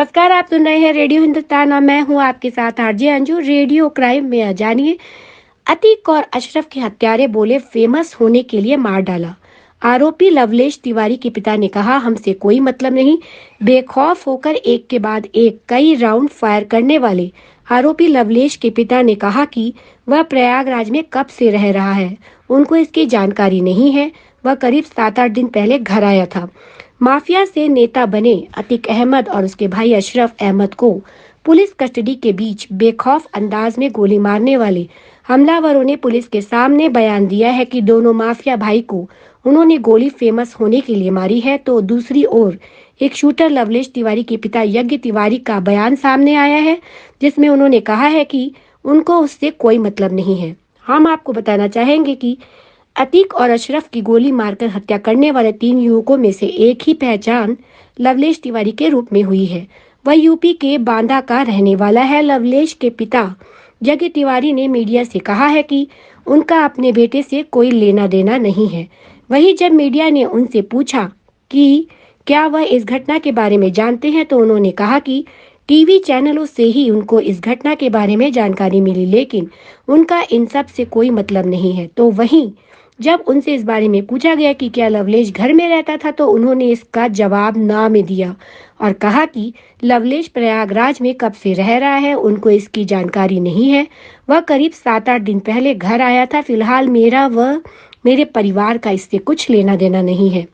नमस्कार, आप सुन रहे हैं रेडियो हिंदुस्तान और मैं हूं आपके साथ आरजे अंजू। रेडियो क्राइम में जानिए, अतीक और अशरफ के हत्यारे बोले फेमस होने के लिए मार डाला। आरोपी लवलेश तिवारी के पिता ने कहा, हमसे कोई मतलब नहीं। बेखौफ होकर एक के बाद एक कई राउंड फायर करने वाले आरोपी लवलेश के पिता ने कहा कि वह प्रयागराज में कब से रह रहा है, उनको इसकी जानकारी नहीं है। वह करीब 7-8 दिन पहले घर आया था। माफिया से नेता बने अतीक अहमद और उसके भाई अशरफ अहमद को पुलिस कस्टडी के बीच बेखौफ अंदाज में गोली मारने वाले हमलावरों ने पुलिस के सामने बयान दिया है कि दोनों माफिया भाई को उन्होंने गोली फेमस होने के लिए मारी है। तो दूसरी ओर एक शूटर लवलेश तिवारी के पिता यज्ञ तिवारी का बयान सामने आया है, जिसमें उन्होंने कहा है कि उनको उससे कोई मतलब नहीं है। हम आपको बताना चाहेंगे कि अतीक और अशरफ की गोली मारकर हत्या करने वाले 3 युवकों में से एक ही पहचान लवलेश तिवारी के रूप में हुई है। वह यूपी के बांदा का रहने वाला है। लवलेश के पिता यज्ञ तिवारी ने मीडिया से कहा है कि उनका अपने बेटे से कोई लेना देना नहीं है। वहीं जब मीडिया ने उनसे पूछा कि क्या वह इस घटना के बारे में जानते हैं, तो उन्होंने कहा कि टीवी चैनलों से ही उनको इस घटना के बारे में जानकारी मिली, लेकिन उनका इन सब से कोई मतलब नहीं है। तो वहीं जब उनसे इस बारे में पूछा गया कि क्या लवलेश घर में रहता था, तो उन्होंने इसका जवाब ना में दिया और कहा कि लवलेश प्रयागराज में कब से रह रहा है, उनको इसकी जानकारी नहीं है। वह करीब 7-8 दिन पहले घर आया था। फिलहाल मेरे परिवार का इससे कुछ लेना देना नहीं है।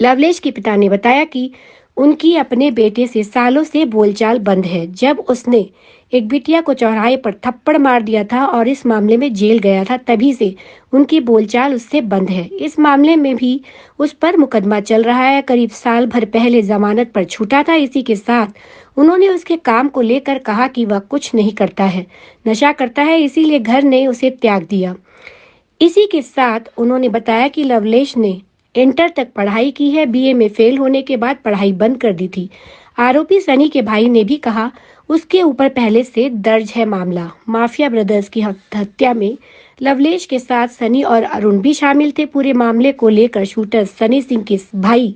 लवलेश के पिता ने बताया कि उनकी अपने बेटे से सालों से बोलचाल बंद है। जब उसने एक बिटिया को चौराहे पर थप्पड़ मार दिया था और इस मामले में जेल गया था, तभी से उनकी बोलचाल उससे बंद है। इस मामले में भी उस पर मुकदमा चल रहा है। करीब साल भर पहले जमानत पर छूटा था। इसी के साथ उन्होंने उसके काम को लेकर कहा कि वह कुछ नहीं करता है, नशा करता है, इसीलिए घर ने उसे त्याग दिया। इसी के साथ उन्होंने बताया कि लवलेश ने इंटर तक पढ़ाई की है। बीए में फेल होने के बाद पढ़ाई बंद कर दी थी। आरोपी सनी के भाई ने भी कहा उसके ऊपर पहले से दर्ज है मामला। माफिया ब्रदर्स की हत्या में लवलेश के साथ सनी और अरुण भी शामिल थे। पूरे मामले को लेकर शूटर सनी सिंह के भाई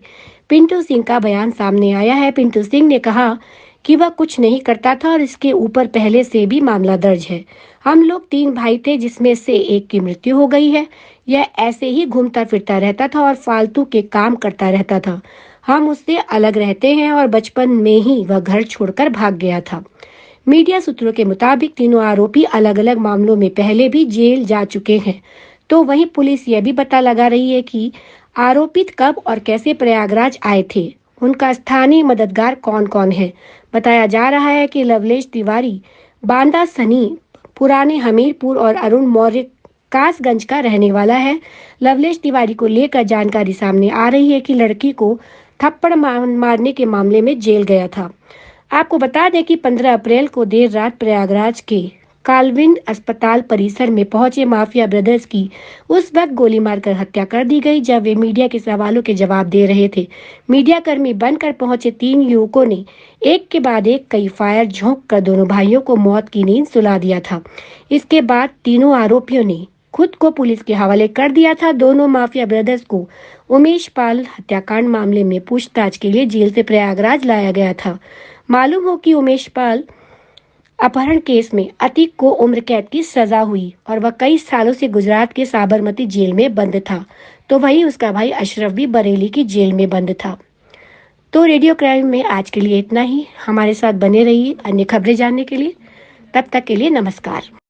पिंटू सिंह का बयान सामने आया है। पिंटू सिंह ने कहा कि वह कुछ नहीं करता था और इसके ऊपर पहले से भी मामला दर्ज है। हम लोग 3 भाई थे, जिसमें से एक की मृत्यु हो गई है। यह ऐसे ही घूमता फिरता रहता था और फालतू के काम करता रहता था। हम उससे अलग रहते हैं और बचपन में ही वह घर छोड़कर भाग गया था। मीडिया सूत्रों के मुताबिक तीनों आरोपी अलग अलग मामलों में पहले भी जेल जा चुके हैं। तो वहीं पुलिस यह भी पता लगा रही है कि आरोपित कब और कैसे प्रयागराज आए थे, उनका स्थानीय मददगार कौन कौन है। बताया जा रहा है कि लवलेश तिवारी बांदा, सनी पुराने हमीरपुर और अरुण मौर्य कासगंज का रहने वाला है। लवलेश तिवारी को लेकर जानकारी सामने आ रही है कि लड़की को थप्पड़ मारने के मामले में जेल गया था। आपको बता दें कि 15 अप्रैल को देर रात प्रयागराज के कालविंद अस्पताल परिसर में पहुंचे माफिया ब्रदर्स की उस वक्त गोली मारकर हत्या कर दी गई, जब वे मीडिया के सवालों के जवाब दे रहे थे। मीडिया कर्मी बनकर पहुंचे 3 युवकों ने एक के बाद एक कई फायर झोंक कर दोनों भाइयों को मौत की नींद सुला दिया था। इसके बाद तीनों आरोपियों ने खुद को पुलिस के हवाले कर दिया था। दोनों माफिया ब्रदर्स को उमेश पाल हत्याकांड मामले में पूछताछ के लिए जेल से प्रयागराज लाया गया था। मालूम हो कि उमेश पाल अपहरण केस में अतीक को उम्र कैद की सजा हुई और वह कई सालों से गुजरात के साबरमती जेल में बंद था। तो वहीं उसका भाई अशरफ भी बरेली की जेल में बंद था। तो रेडियो क्राइम में आज के लिए इतना ही। हमारे साथ बने रहिए अन्य खबरें जानने के लिए। तब तक के लिए नमस्कार।